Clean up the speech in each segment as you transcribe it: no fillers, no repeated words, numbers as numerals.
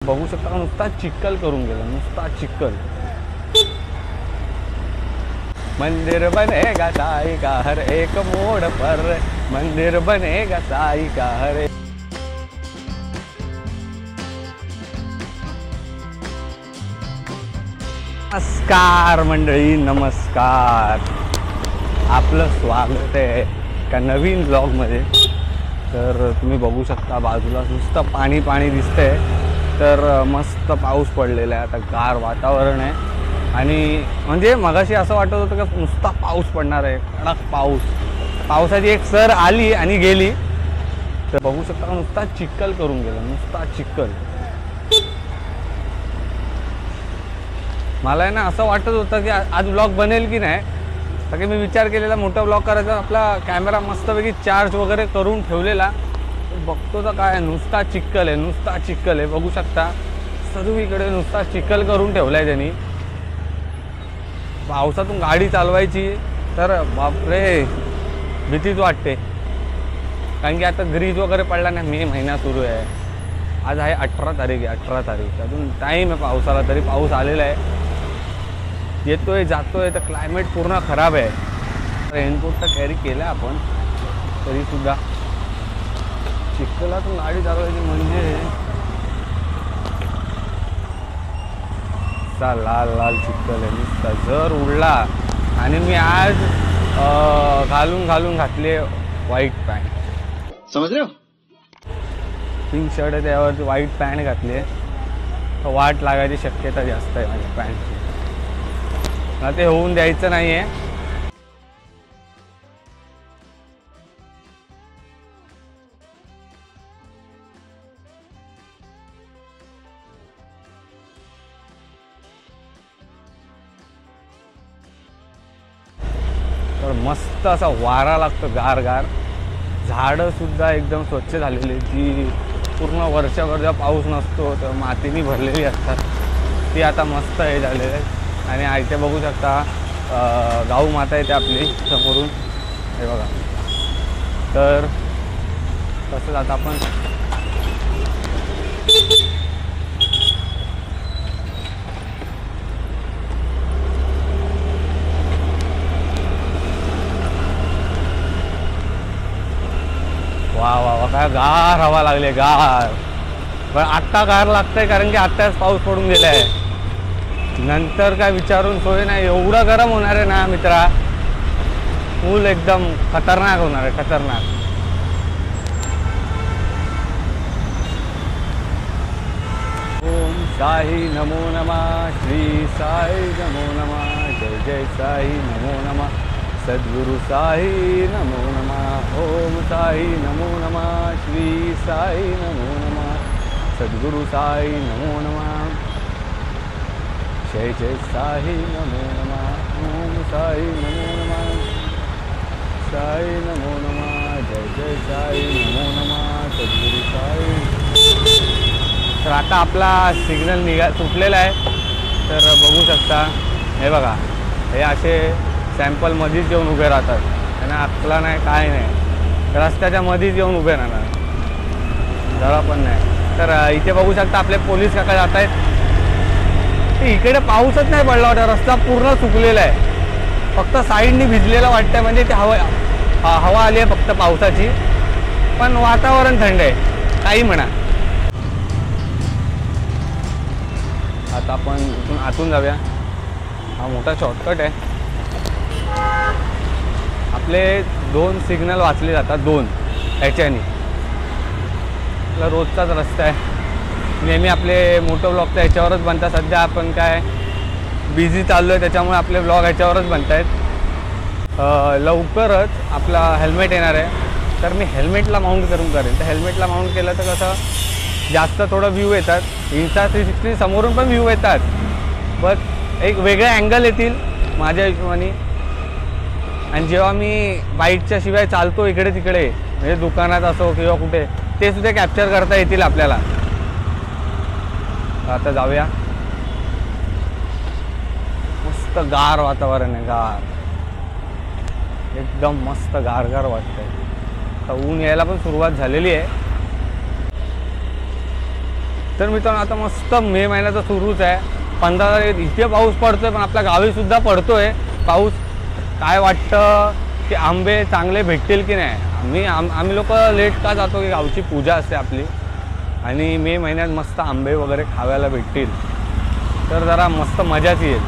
बघू शकता नुसता चिखल करून गेला, नुसता चिखल। मंदिर बनेगा साई का हर एक मोड़ पर, मंदिर बनेगा साई का हर एक। नमस्कार मंडळी, नमस्कार, आपलं स्वागत आहे एका नवीन ब्लॉगमध्ये। तर तुम्ही बघू शकता बाजूला नुसतं पाणी पाणी दिसतंय। तर मस्त पाऊस पडलेला आहे, आता गार वातावरण आहे आणि म्हणजे मगाशी असं वाटत होतं की नुसता पाऊस पडणार आहे, कडक पाऊस। पावसाची एक सर आली आणि गेली। तर बघू शकता नुसता चिखल करून गेला, नुसता चिखल। मला आहे ना असं वाटत होतं की आज ब्लॉग बनेल की नाही, कारण की मी विचार केलेला मोठा ब्लॉग करायचा, आपला कॅमेरा मस्तपैकी चार्ज वगैरे करून ठेवलेला। बघतो तर काय नुसता चिखल आहे, नुसता चिखल आहे। बघू शकता सर्वीकडे नुसता चिखल करून ठेवलाय त्यांनी। पावसातून गाडी चालवायची तर बापरे भीतीच वाटते, कारण की आता ग्रीज वगैरे पडला ना। मे महिना सुरू आहे, आज आहे 18 तारीख आहे, 18 तारीख अजून टाईम आहे पावसाला, तरी पाऊस आलेला आहे, येतोय जातोय। तर क्लायमेट पूर्ण खराब आहे। रेनकोट तर कॅरी केला आपण, तरीसुद्धा चिखलातून गाडी चालवायची म्हणजे लाल लाल चिखल आहे नुसता। जर उडला आणि मी आज घालून घातले व्हाईट पॅन्ट, समझ रहे हो, पिंक शर्ट आहे त्यावरती व्हाईट पॅन्ट घातली, तर वाट लागायची शक्यता जास्त आहे माझ्या पॅन्टची। मला ते होऊन द्यायचं नाही आहे। तर मस्त असा वारा लागतो गार गार। झाडं सुद्धा एकदम स्वच्छ झालेली, जी पूर्ण वर्षभर जेव्हा पाऊस नसतो तेव्हा मातीने भरलेली असतात, ती आता मस्त हे झालेले आहे। आणि इथे बघू शकता गाऊ माता येते आपली समोरून, हे बघा। तर तसंच आता आपण वा वा वा, काय गार हवा लागली, गार। पण आत्ता गार लागतंय कारण की आत्ताच पाऊस पडून गेला आहे, नंतर काय विचारून सोय नाही। एवढं गरम होणार आहे ना मित्रा, फुल एकदम खतरनाक होणार आहे, खतरनाक। ओम साई नमो नमः, श्री साई नमो नमः, जय जय साई नमो नमः, सद्गुरु साई नमो नमः। ओम साई नमो नमः, श्री साई नमो नमः, सद्गुरु साई नमो नमः, जय जय साई नमो नमः। ओम साई नमो नमः, साई नमो नमः, जय जय साई नमो नमः, सद्गुरु साई। तर आता आपला सिग्नल सुटलेला आहे। तर बघू शकता, हे बघा, हे असे सॅम्पल मध्येच येऊन उभे राहतात, त्यांना अक्कला नाही काय नाही, रस्त्याच्या मध्येच येऊन उभे राहणार, जरा पण नाही। तर इथे बघू शकता आपले पोलीस काका जात आहेत। इकडे पाऊसच नाही पडला होता, रस्ता पूर्ण सुकलेला आहे, फक्त साईडनी भिजलेला वाटतंय, म्हणजे ते हवा आली आहे फक्त पावसाची, पण वातावरण थंड आहे, काही म्हणा। आता आपण इथून आतून जाऊया, हा मोठा शॉर्टकट आहे। आपले 2 सिग्नल वाचले जातात, 2 ह्याच्यानी। आपला रोजचाच रस्ता आहे, नेहमी आपले मोठं ब्लॉग तर ह्याच्यावरच बनतात। सध्या आपण काय बिझी चाललो आहे, त्याच्यामुळे आपले ब्लॉग ह्याच्यावरच बनत आहेत। लवकरच आपला हेल्मेट येणार आहे, तर मी हेल्मेटला माउंट करून करेन। तर हेल्मेटला माउंट केलं तर कसं जास्त थोडं व्ह्यू येतात, Insta 360 समोरून पण व्ह्यू येतात, बट एक वेगळे अँगल येतील माझ्या हिशोबाने। आणि जेव्हा मी बाईकच्या शिवाय चालतो इकडे तिकडे, म्हणजे दुकानात असो किंवा कुठे, ते सुद्धा कॅप्चर करता येतील आपल्याला। आता जाऊया, मस्त गार वातावरण आहे, गार, एकदम मस्त गार गार वाटतंय। आता ऊन यायला पण सुरुवात झालेली आहे। तर मित्रांनो आता मस्त मे महिन्याचा सुरूच आहे. 15 तारीख इथे पाऊस पडतोय, पण आपल्या गावीसुद्धा पडतोय पाऊस. काय वाटतं की आंबे चांगले भेटतील की नाही? आम्ही लोक लेट का जातो की गावची पूजा असते आपली, आणि मे महिन्यात मस्त आंबे वगैरे खायला भेटतील तर जरा मस्त मजाच येईल.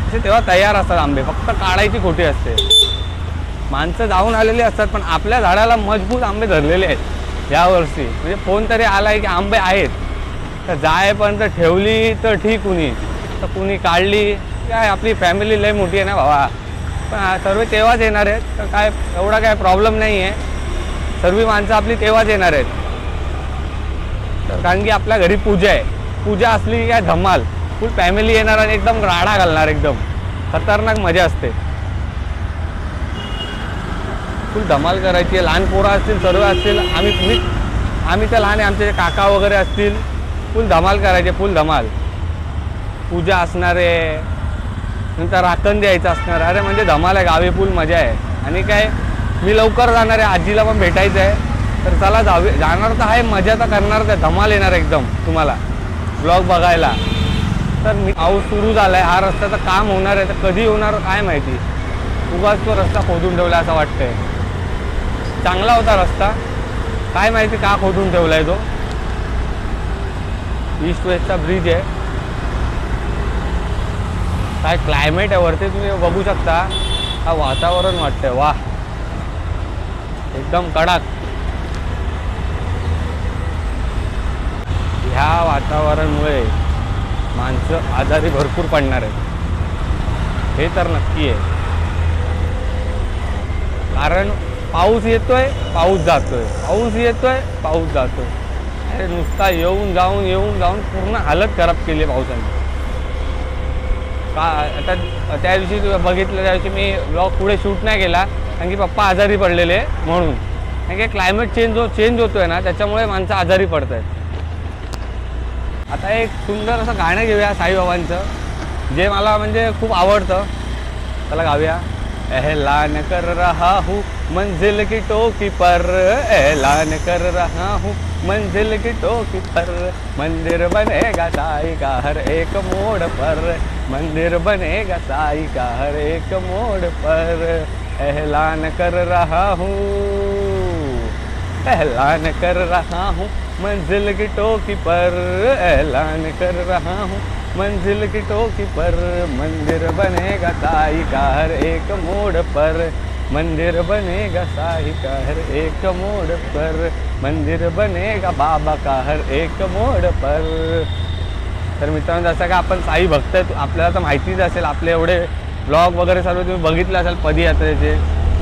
असे तेव्हा तयार असतात आंबे, फक्त काढायची खोटी असते. माणसं जाऊन आलेली असतात, पण आपल्या झाडाला मजबूत आंबे धरलेले आहेत यावर्षी. म्हणजे फोन तरी आला आहे की आंबे आहेत, तर जायपर्यंत ठेवली तर ठीक, कुणी तर कुणी काढली. काय आपली फॅमिली लय मोठी आहे ना भावा, पण सर्व तेव्हाच येणार आहेत, तर काय एवढा काय प्रॉब्लेम नाही आहे. सर्व माणसं आपली तेव्हाच येणार आहेत, तर कारण की आपल्या घरी पूजा आहे. पूजा असली की काय धमाल, फुल फॅमिली येणार आणि एकदम राडा घालणार, एकदम खतरनाक मजा असते. फुल धमाल करायची आहे. लहान पोरं असतील, सर्व असतील, आम्ही तर लहान आहे, आमचे काका वगैरे असतील, फुल धमाल करायचे, फुल धमाल. पूजा असणार आहे, नंतर राखण द्यायचं असणार. अरे म्हणजे धमाल आहे गावी, फुल मजा आहे. आणि काय मी लवकर जाणार आहे, आजीला पण भेटायचं आहे, तर चला जाणार तर आहे, मजा तर करणार, तर धमाल येणार एकदम तुम्हाला ब्लॉग बघायला. तर पाऊस सुरू झाला आहे, हा रस्त्याचं काम होणार आहे, तर कधी होणार काय माहिती. उगाच तो रस्ता खोदून ठेवला असं वाटतंय. चांगला होता रस्ता, काय माहिती का खोदून ठेवला आहे तो. ईस्ट वेस्टचा ब्रिज आहे. काय क्लायमेट आहे वरती, तुम्ही बघू शकता. हा वातावरण वाटतंय वाह, एकदम कडक. ह्या वातावरणामुळे माणसं आजारी भरपूर पडणार आहेत, हे तर नक्की आहे. कारण पाऊस येतोय, पाऊस जातोय, पाऊस येतोय, पाऊस जातोय. अरे नुसता येऊन जाऊन पूर्ण हालत खराब केली पावसाने. का आता त्या दिवशी बघितलं, त्या दिवशी मी ब्लॉग पुढे शूट नाही केला, कारण की पप्पा आजारी पडलेले म्हणून. कारण की क्लायमेट चेंज होतोय ना, त्याच्यामुळे माणसं आजारी पडत आहेत. आता एक सुंदर असं गाणं घेऊया साईबाबांचं, जे मला म्हणजे खूप आवडतं. त्याला गाऊया. एहलान कर रहा हूँ मंजिल की टोकी पर, एहलान कर रहा हूँ मंजिल की टोकी पर, मंदिर बनेगा साईं का हर एक मोड़ पर, मंदिर बनेगा साईं का हर एक मोड़ पर, एहलान कर रहा हूँ, एहलान कर रहा हूँ मंजिल की टोकी पर, एहलान कर रहा हूँ मंजिल की टोकी पर, मंदिर बनेगा साईं का हर एक मोड़ पर, मंदिर बनेगा साईं का हर एक मोड़ पर, मंदिर बनेगा बाबा का हर एक मोड़ पर. तर मित्रांनो, जसं का आपण साई भक्त आहे, आपल्याला तर माहितीच असेल, आपले एवढे ब्लॉग वगैरे सर्व तुम्ही बघितलं असेल पदयात्रेचे,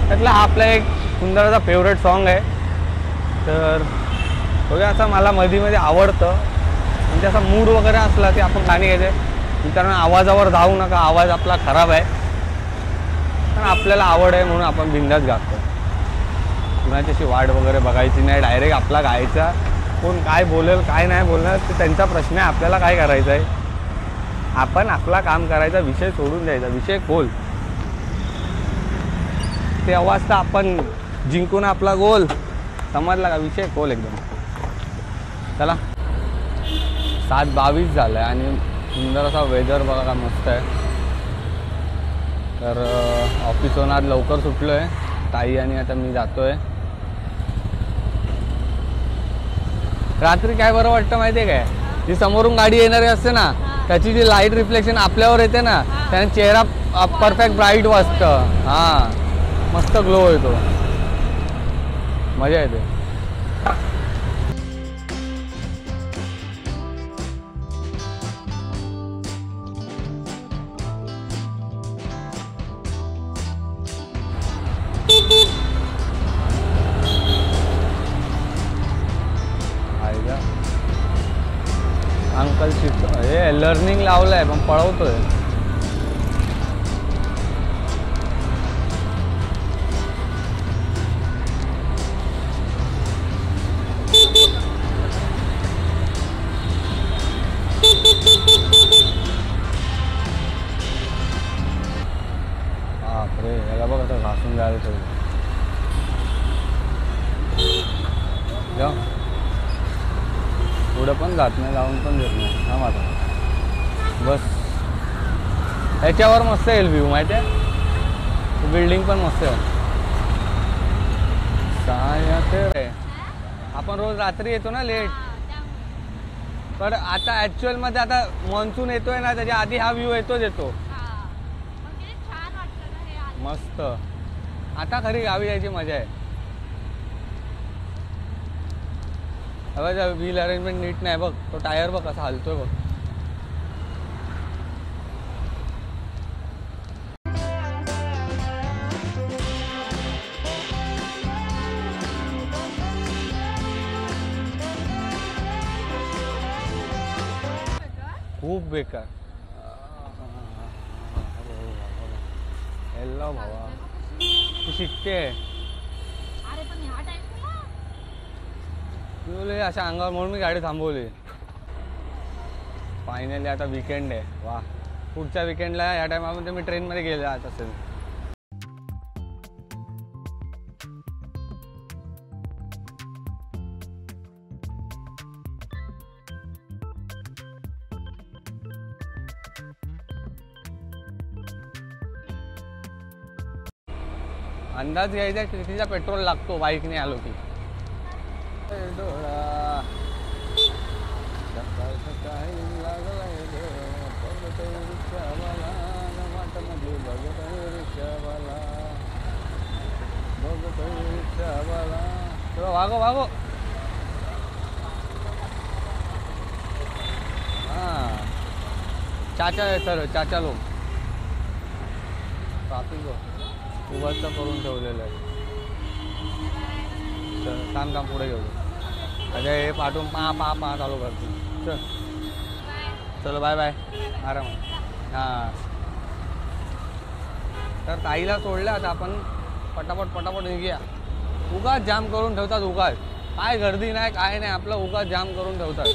त्यातला आपला एक सुंदर असा फेवरेट सॉन्ग आहे. तर बघा, असं मला मध्ये आवडतं, म्हणजे असा मूड वगैरे असला ते आपण गाणी घ्यायचे. मित्रांनो, आवाजावर जाऊ नका, आवाज आपला खराब आहे, पण आपल्याला आवड आहे म्हणून आपण बिंदास गातो. कुणाच्याशी वाट वगैरे बघायची नाही, डायरेक्ट आपला गायचा. कोण काय बोलेल काय नाही बोलणार ते त्यांचा प्रश्न आहे, आपल्याला काय करायचं आहे. आपण आपला काम करायचा, विषय सोडून द्यायचा. विषय खोल, तेव्हाच तर आपण जिंकून आपला गोल. समजला का? विषय खोल एकदम. चला, 7:22 झालं आहे आणि सुंदर असा वेदर बघा का मस्त आहे. तर ऑफिसवरून आज लवकर सुटलो आहे, ताई आणि आता मी जातो आहे. रात्री काय बरं वाटतं माहिती आहे काय, जी समोरून गाडी येणारी असते ना, त्याची जी लाईट रिफ्लेक्शन आपल्यावर येते ना, त्याने चेहरा परफेक्ट ब्राईट वाटतं. हां, मस्त ग्लो येतो, मजा येते. अंकल शिफ्ट हे लर्निंग लावलं आहे, पण पळवतोय. बापरे, याला बघ आता घासून जायला पाहिजे. पुढं पण जात नाही, लावून पण देत नाही. थांब आता बस. ह्याच्यावर मस्त येईल व्ह्यू माहिती आहे, बिल्डिंग पण मस्त आहे. आपण रोज रात्री येतो ना लेट, पण आता ऍक्च्युअल मध्ये आता मॉन्सून येतोय ना, त्याच्या आधी हा व्ह्यू येतो. मस्त. आता खरी गावी यायची मजा आहे. व्हील अरेंजमेंट नीट नाही बघ, तो टायर बघ कसा हलतोय बघ. खूप बेकार. हॅलो भावा, तू शिकते तुले अशा अंगावर म्हणून मी गाडी थांबवली. फायनली आता वीकेंड आहे. वा, पुढच्या वीकेंडला या टायमामध्ये मी ट्रेनमध्ये गेले जात असेल. अंदाज घ्यायचा कितीचा पेट्रोल लागतो बाईकने आलो की. वागो वागो. हाँ चाचा आहे सर, चाचा लोक ट्राफिक उभं करून ठेवलेलं आहे. चल थांब पुढे घेऊ. अरे हे पाठवून पा चालू करतो. चल चलो बाय बाय, आराम. हां तर ताईला सोडलं आता आपण पटापट निघूया. उगाच जाम करून ठेवतात, उगाच काय गर्दी नाही काय नाही, आपलं उगाच जाम करून ठेवतात.